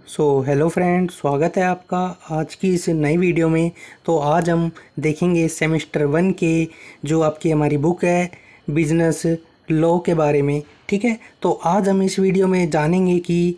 Hello friend, स्वागत है आपका आज की इस नई वीडियो में। तो आज हम देखेंगे सेमेस्टर 1 के जो आपकी हमारी बुक है बिजनेस लॉ के बारे में। ठीक है, तो आज हम इस वीडियो में जानेंगे कि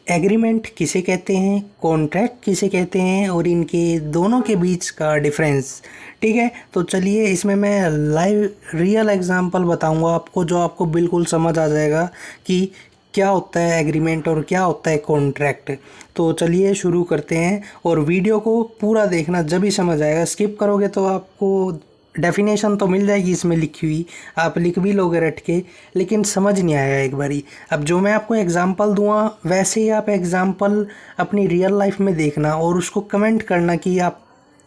एग्रीमेंट किसे कहते हैं, कॉन्ट्रैक्ट किसे कहते हैं और इनके दोनों के बीच का डिफरेंस। ठीक है, तो चलिए इसमें मैं लाइव रियल एग्जांपल बताऊंगा आपको, जो आपको बिल्कुल समझ आ जाएगा कि क्या होता है एग्रीमेंट और क्या होता है कॉन्ट्रैक्ट। तो चलिए शुरू करते हैं और वीडियो को पूरा देखना, जब भी समझ आएगा। स्किप करोगे तो आपको डेफिनेशन तो मिल जाएगी इसमें लिखी हुई, आप लिख भी लोगे रट के, लेकिन समझ नहीं आएगा एक बारी। अब जो मैं आपको एग्जांपल दूंगा वैसे ही आप एग्जांपल अपनी रियल लाइफ में देखना और उसको कमेंट करना कि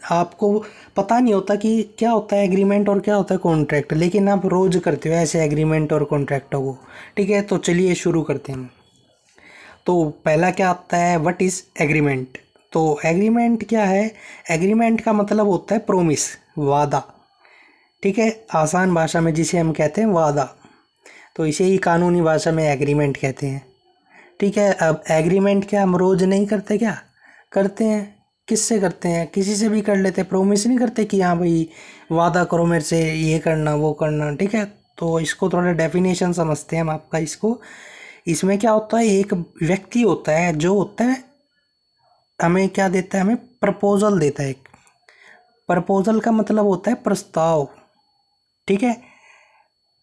आपको पता नहीं होता कि क्या होता है एग्रीमेंट और क्या होता है कॉन्ट्रैक्ट, लेकिन आप रोज़ करते हो ऐसे एग्रीमेंट और कॉन्ट्रैक्टों को। ठीक है, तो चलिए शुरू करते हैं। तो पहला क्या आता है, व्हाट इज़ एग्रीमेंट। तो एग्रीमेंट क्या है? एग्रीमेंट का मतलब होता है प्रोमिस, वादा। ठीक है, आसान भाषा में जिसे हम कहते हैं वादा, तो इसे ही कानूनी भाषा में एग्रीमेंट कहते हैं। ठीक है, अब एग्रीमेंट क्या हम रोज़ नहीं करते? क्या करते हैं? किससे करते हैं? किसी से भी कर लेते हैं। प्रोमिस नहीं करते कि हाँ भाई वादा करो मेरे से ये करना वो करना। ठीक है, तो इसको थोड़ा डेफिनेशन समझते हैं हम आपका इसको। इसमें क्या होता है, एक व्यक्ति होता है जो होता है हमें क्या देता है, हमें प्रपोजल देता है। प्रपोजल का मतलब होता है प्रस्ताव। ठीक है,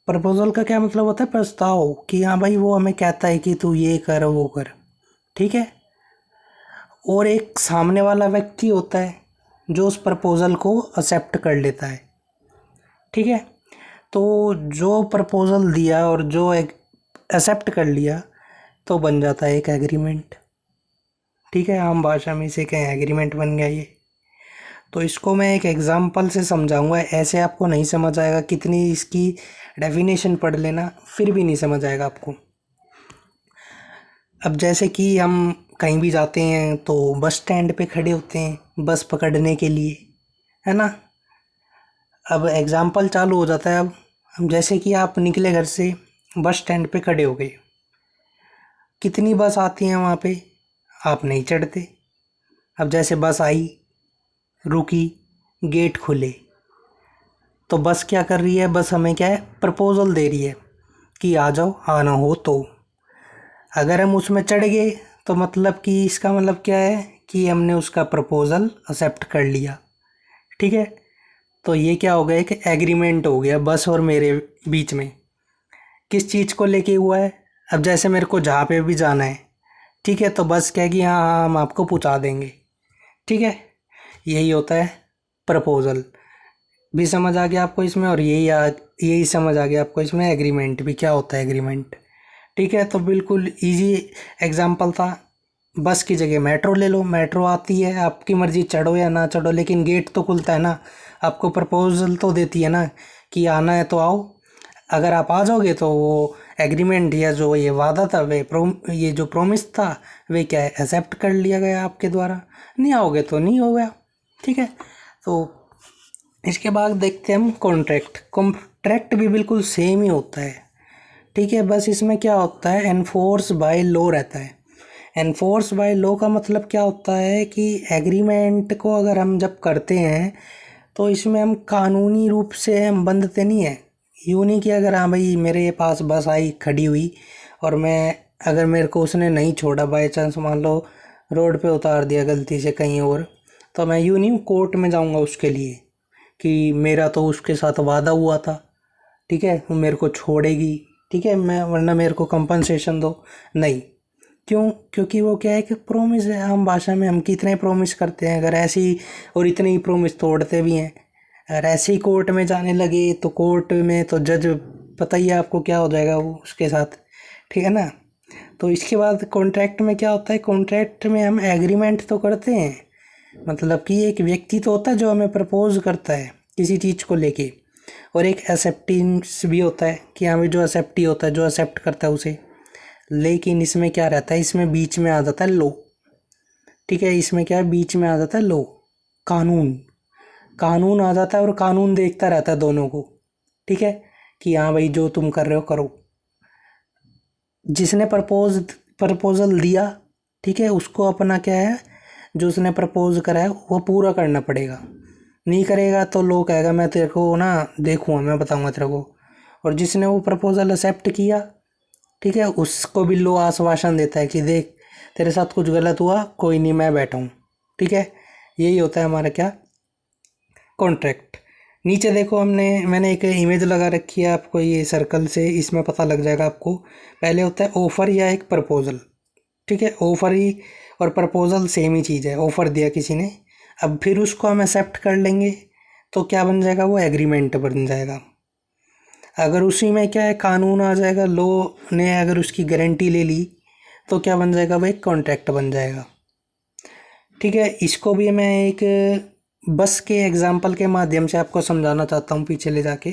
प्रपोजल का क्या मतलब होता है? प्रस्ताव, कि हाँ भाई वो हमें कहता है कि तू ये कर वो कर। ठीक है, और एक सामने वाला व्यक्ति होता है जो उस प्रपोजल को एक्सेप्ट कर लेता है। ठीक है, तो जो प्रपोजल दिया और जो एक एक्सेप्ट कर लिया तो बन जाता है एक एग्रीमेंट। ठीक है, आम भाषा में इसे कहें एग्रीमेंट बन गया ये। तो इसको मैं एक एग्जांपल से समझाऊंगा, ऐसे आपको नहीं समझ आएगा, कितनी इसकी डेफिनेशन पढ़ लेना फिर भी नहीं समझ आएगा आपको। अब जैसे कि हम कहीं भी जाते हैं तो बस स्टैंड पे खड़े होते हैं बस पकड़ने के लिए, है ना। अब एग्जाम्पल चालू हो जाता है। अब जैसे कि आप निकले घर से, बस स्टैंड पे खड़े हो गए, कितनी बस आती हैं वहाँ पे, आप नहीं चढ़ते। अब जैसे बस आई, रुकी, गेट खुले, तो बस क्या कर रही है, बस हमें क्या है, प्रपोजल दे रही है कि आ जाओ, आना हो तो। अगर हम उसमें चढ़ गए तो मतलब कि इसका मतलब क्या है कि हमने उसका प्रपोजल एक्सेप्ट कर लिया। ठीक है, तो ये क्या हो गया, एक एग्रीमेंट हो गया बस और मेरे बीच में। किस चीज़ को लेके हुआ है? अब जैसे मेरे को जहाँ पे भी जाना है, ठीक है, तो बस क्या कि हाँ हाँ हम आपको पहुँचा देंगे। ठीक है, यही होता है प्रपोजल। भी समझ आ गया आपको इसमें, और यही समझ आ गया आपको इसमें एग्रीमेंट भी क्या होता है, एग्रीमेंट। ठीक है, तो बिल्कुल इजी एग्जांपल था। बस की जगह मेट्रो ले लो, मेट्रो आती है, आपकी मर्जी चढ़ो या ना चढ़ो, लेकिन गेट तो खुलता है ना, आपको प्रपोजल तो देती है ना कि आना है तो आओ। अगर आप आ जाओगे तो वो एग्रीमेंट या जो ये वादा था ये जो प्रोमिस था वे क्या है, एक्सेप्ट कर लिया गया आपके द्वारा। नहीं आओगे तो नहीं हो गया। ठीक है, तो इसके बाद देखते हैं हम कॉन्ट्रैक्ट। कॉन्ट्रैक्ट भी बिल्कुल सेम ही होता है। ठीक है, बस इसमें क्या होता है, एनफोर्स बाय लॉ रहता है। एनफोर्स बाय लॉ का मतलब क्या होता है कि एग्रीमेंट को अगर हम जब करते हैं तो इसमें हम कानूनी रूप से हम बंधते नहीं हैं। यूँ नहीं कि अगर हाँ भाई मेरे पास बस आई खड़ी हुई और मैं, अगर मेरे को उसने नहीं छोड़ा, बाई चांस मान लो रोड पे उतार दिया गलती से कहीं और, तो मैं यूँ नहीं कोर्ट में जाऊँगा उसके लिए कि मेरा तो उसके साथ वादा हुआ था। ठीक है, वो मेरे को छोड़ेगी, ठीक है, मैं वरना मेरे को कंपनसेशन दो। नहीं, क्यों? क्योंकि वो क्या है कि प्रॉमिस है। आम भाषा में हम कितने प्रॉमिस करते हैं, अगर ऐसे ही, और इतने ही प्रॉमिस तोड़ते भी हैं। अगर ऐसे ही कोर्ट में जाने लगे तो कोर्ट में तो जज, पता ही है आपको क्या हो जाएगा वो उसके साथ। ठीक है ना। तो इसके बाद कॉन्ट्रैक्ट में क्या होता है, कॉन्ट्रैक्ट में हम एग्रीमेंट तो करते हैं, मतलब कि एक व्यक्ति तो होता है जो हमें प्रपोज करता है किसी चीज़ को लेके, और एक एक्सेप्टेंस भी होता है कि हाँ भाई जो एक्सेप्टी होता है, जो एक्सेप्ट करता है उसे। लेकिन इसमें क्या रहता है, इसमें बीच में आ जाता है लॉ। ठीक है, इसमें क्या है, बीच में आ जाता है लॉ, कानून। कानून आ जाता है और कानून देखता रहता है दोनों को। ठीक है, कि हाँ भाई जो तुम कर रहे हो करो। जिसने प्रपोजल दिया ठीक है, उसको अपना क्या है, जो उसने प्रपोज करा है वो पूरा करना पड़ेगा। नहीं करेगा तो लो कहेगा मैं तेरे को ना देखूंगा, मैं बताऊंगा तेरे को। और जिसने वो प्रपोजल एक्सेप्ट किया, ठीक है, उसको भी लो आश्वासन देता है कि देख तेरे साथ कुछ गलत हुआ, कोई नहीं, मैं बैठा हूँ। ठीक है, यही होता है हमारा क्या, कॉन्ट्रैक्ट। नीचे देखो मैंने एक इमेज लगा रखी है आपको, ये सर्कल से, इसमें पता लग जाएगा आपको। पहले होता है ऑफर या एक प्रपोजल। ठीक है, ऑफर ही और प्रपोजल सेम ही चीज़ है। ऑफर दिया किसी ने, अब फिर उसको हम एक्सेप्ट कर लेंगे तो क्या बन जाएगा, वो एग्रीमेंट बन जाएगा। अगर उसी में क्या है, कानून आ जाएगा, लो ने अगर उसकी गारंटी ले ली तो क्या बन जाएगा, वो एक कॉन्ट्रैक्ट बन जाएगा। ठीक है, इसको भी मैं एक बस के एग्जाम्पल के माध्यम से आपको समझाना चाहता हूँ पीछे ले जाके।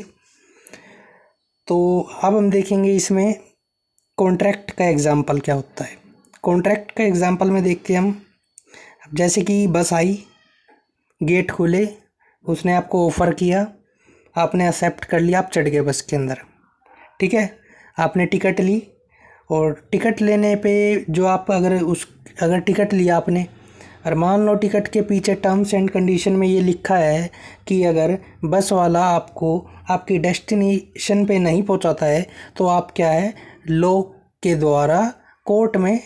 तो अब हम देखेंगे इसमें कॉन्ट्रैक्ट का एग्जाम्पल क्या होता है। कॉन्ट्रैक्ट का एग्जाम्पल में देखते हैं हम, अब जैसे कि बस आई, गेट खुले, उसने आपको ऑफ़र किया, आपने एक्सेप्ट कर लिया, आप चढ़ गए बस के अंदर। ठीक है, आपने टिकट ली, और टिकट लेने पे जो आप अगर टिकट लिया आपने, और मान लो टिकट के पीछे टर्म्स एंड कंडीशन में ये लिखा है कि अगर बस वाला आपको आपकी डेस्टिनेशन पे नहीं पहुंचाता है तो आप क्या है, लॉ के द्वारा कोर्ट में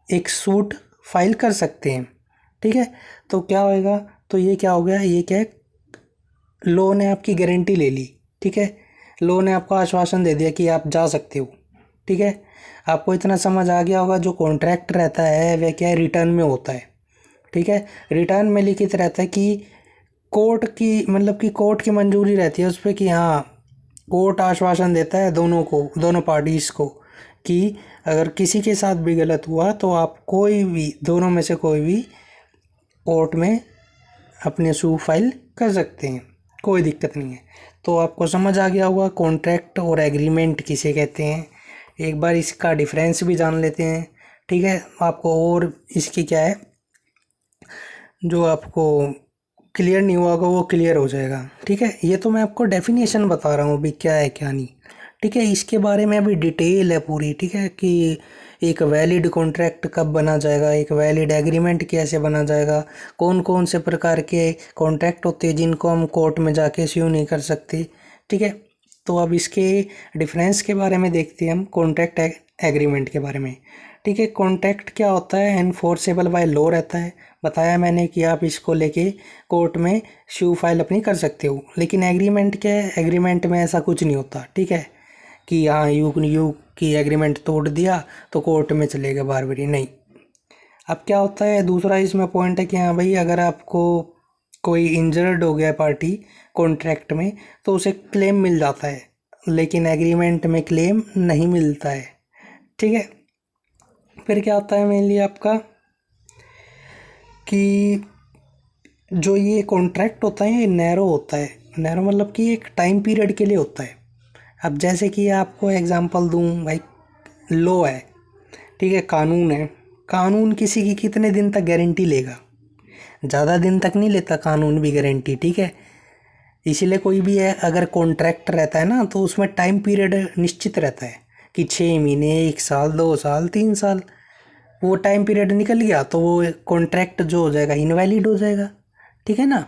एक सूट फाइल कर सकते हैं। ठीक है, तो क्या होएगा, तो ये क्या हो गया, ये क्या है, लॉ ने आपकी गारंटी ले ली। ठीक है, लॉ ने आपको आश्वासन दे दिया कि आप जा सकते हो। ठीक है, आपको इतना समझ आ गया होगा, जो कॉन्ट्रैक्ट रहता है वह क्या है, रिटर्न में होता है। ठीक है, रिटर्न में लिखित रहता है कि कोर्ट की, मतलब कि कोर्ट की मंजूरी रहती है उस पर कि हाँ, कोर्ट आश्वासन देता है दोनों को, दोनों पार्टीज़ को, कि अगर किसी के साथ भी गलत हुआ तो आप कोई भी, दोनों में से कोई भी कोर्ट में अपने सू फाइल कर सकते हैं, कोई दिक्कत नहीं है। तो आपको समझ आ गया होगा कॉन्ट्रैक्ट और एग्रीमेंट किसे कहते हैं। एक बार इसका डिफरेंस भी जान लेते हैं। ठीक है, आपको और इसकी क्या है, जो आपको क्लियर नहीं हुआ होगा वो क्लियर हो जाएगा। ठीक है, ये तो मैं आपको डेफिनेशन बता रहा हूँ अभी क्या है क्या नहीं। ठीक है, इसके बारे में अभी डिटेल है पूरी। ठीक है, कि एक वैलिड कॉन्ट्रैक्ट कब बना जाएगा, एक वैलिड एग्रीमेंट कैसे बना जाएगा, कौन कौन से प्रकार के कॉन्ट्रैक्ट होते हैं जिनको हम कोर्ट में जाके स्यू नहीं कर सकते। ठीक है, तो अब इसके डिफरेंस के बारे में देखते हैं हम, कॉन्ट्रैक्ट एग्रीमेंट के बारे में। ठीक है, कॉन्ट्रैक्ट क्या होता है, एनफोर्सेबल बाय लॉ रहता है। बताया मैंने कि आप इसको लेके कोर्ट में स्यू फाइल अपनी कर सकते हो। लेकिन एग्रीमेंट क्या है, एग्रीमेंट में ऐसा कुछ नहीं होता। ठीक है, कि हाँ यू की एग्रीमेंट तोड़ दिया तो कोर्ट में चलेगा बार बारी, नहीं। अब क्या होता है, दूसरा इसमें पॉइंट है कि हाँ भाई, अगर आपको कोई इंजर्ड हो गया पार्टी कॉन्ट्रैक्ट में तो उसे क्लेम मिल जाता है, लेकिन एग्रीमेंट में क्लेम नहीं मिलता है। ठीक है, फिर क्या होता है मेनली आपका, कि जो ये कॉन्ट्रैक्ट होता है ये नैरो होता है। नैरो मतलब कि एक टाइम पीरियड के लिए होता है। अब जैसे कि आपको एग्जांपल दूं भाई, लॉ है, ठीक है, कानून है, कानून किसी की कितने दिन तक गारंटी लेगा, ज़्यादा दिन तक नहीं लेता कानून भी गारंटी। ठीक है, इसीलिए कोई भी है अगर कॉन्ट्रैक्ट रहता है ना तो उसमें टाइम पीरियड निश्चित रहता है कि 6 महीने, 1 साल, 2 साल, 3 साल। वो टाइम पीरियड निकल गया तो वो कॉन्ट्रैक्ट जो हो जाएगा इनवैलिड हो जाएगा। ठीक है ना,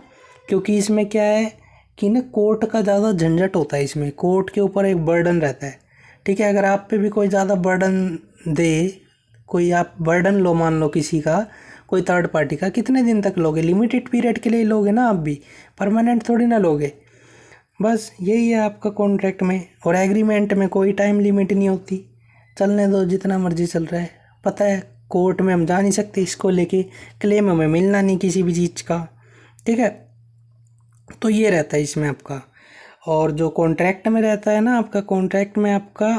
क्योंकि इसमें क्या है कि ना कोर्ट का ज़्यादा झंझट होता है, इसमें कोर्ट के ऊपर एक बर्डन रहता है। ठीक है, अगर आप पे भी कोई ज़्यादा बर्डन दे, कोई आप बर्डन लो, मान लो किसी का, कोई थर्ड पार्टी का, कितने दिन तक लोगे, लिमिटेड पीरियड के लिए लोगे ना आप भी, परमानेंट थोड़ी ना लोगे। बस यही है आपका कॉन्ट्रैक्ट में। और एग्रीमेंट में कोई टाइम लिमिट नहीं होती, चलने दो जितना मर्जी चल रहा है। पता है कोर्ट में हम जा नहीं सकते इसको लेके, क्लेम हमें मिलना नहीं किसी भी चीज़ का। ठीक है, तो ये रहता है इसमें आपका। और जो कॉन्ट्रैक्ट में रहता है ना आपका, कॉन्ट्रैक्ट में आपका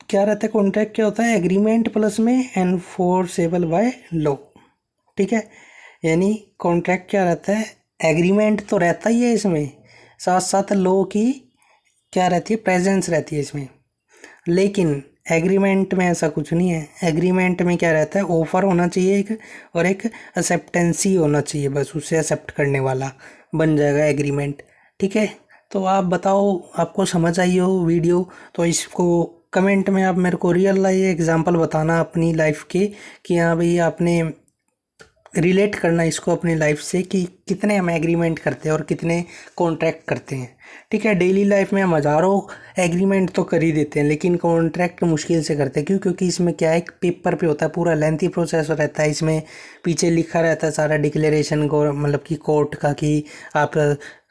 क्या रहता है, कॉन्ट्रैक्ट क्या होता है, एग्रीमेंट प्लस में एनफोर्सेबल बाय लॉ। ठीक है, यानी कॉन्ट्रैक्ट क्या रहता है, एग्रीमेंट तो रहता ही है इसमें, साथ साथ लॉ की क्या रहती है, प्रेजेंस रहती है इसमें। लेकिन एग्रीमेंट में ऐसा कुछ नहीं है। एग्रीमेंट में क्या रहता है, ऑफर होना चाहिए एक, और एक एक्सेप्टेंसी होना चाहिए, बस उसे एक्सेप्ट करने वाला बन जाएगा एग्रीमेंट। ठीक है, तो आप बताओ, आपको समझ आई हो वीडियो तो इसको कमेंट में आप मेरे को रियल लाइफ एग्जांपल बताना अपनी लाइफ के, कि हाँ भाई आपने रिलेट करना इसको अपनी लाइफ से कि कितने हम एग्रीमेंट करते हैं और कितने कॉन्ट्रैक्ट करते हैं। ठीक है, डेली लाइफ में हम हज़ारों एग्रीमेंट तो कर ही देते हैं, लेकिन कॉन्ट्रैक्ट मुश्किल से करते हैं। क्यों? क्योंकि इसमें क्या है, पेपर पे होता है, पूरा लेंथी प्रोसेस रहता है। इसमें पीछे लिखा रहता है सारा डिक्लेरेशन को, मतलब कि कोर्ट का, कि आप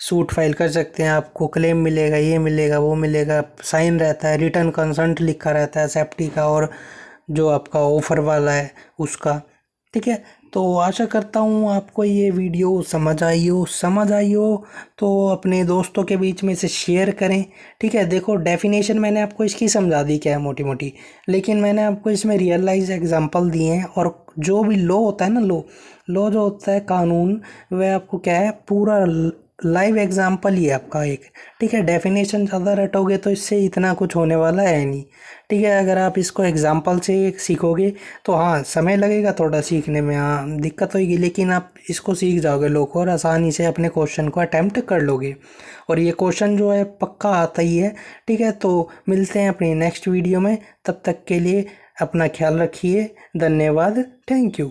सूट फाइल कर सकते हैं, आपको क्लेम मिलेगा, ये मिलेगा, वो मिलेगा। साइन रहता है, रिटर्न कंसेंट लिखा रहता है सेफ्टी का, और जो आपका ऑफर वाला है उसका। ठीक है, तो आशा करता हूँ आपको ये वीडियो समझ आई हो तो अपने दोस्तों के बीच में इसे शेयर करें। ठीक है, देखो डेफिनेशन मैंने आपको इसकी समझा दी क्या है मोटी मोटी, लेकिन मैंने आपको इसमें रियल लाइफ एग्जांपल दिए हैं। और जो भी लॉ होता है ना, लॉ जो होता है कानून, वह आपको क्या है, पूरा लाइव एग्जांपल ही है आपका एक। ठीक है, डेफिनेशन ज़्यादा रटोगे तो इससे इतना कुछ होने वाला है नहीं। ठीक है, अगर आप इसको एग्जांपल से सीखोगे तो हाँ समय लगेगा थोड़ा सीखने में, हाँ दिक्कत होगी, लेकिन आप इसको सीख जाओगे लोग और आसानी से अपने क्वेश्चन को अटेम्प्ट कर लोगे। और ये क्वेश्चन जो है पक्का आता ही है। ठीक है, तो मिलते हैं अपनी नेक्स्ट वीडियो में, तब तक के लिए अपना ख्याल रखिए। धन्यवाद, थैंक यू।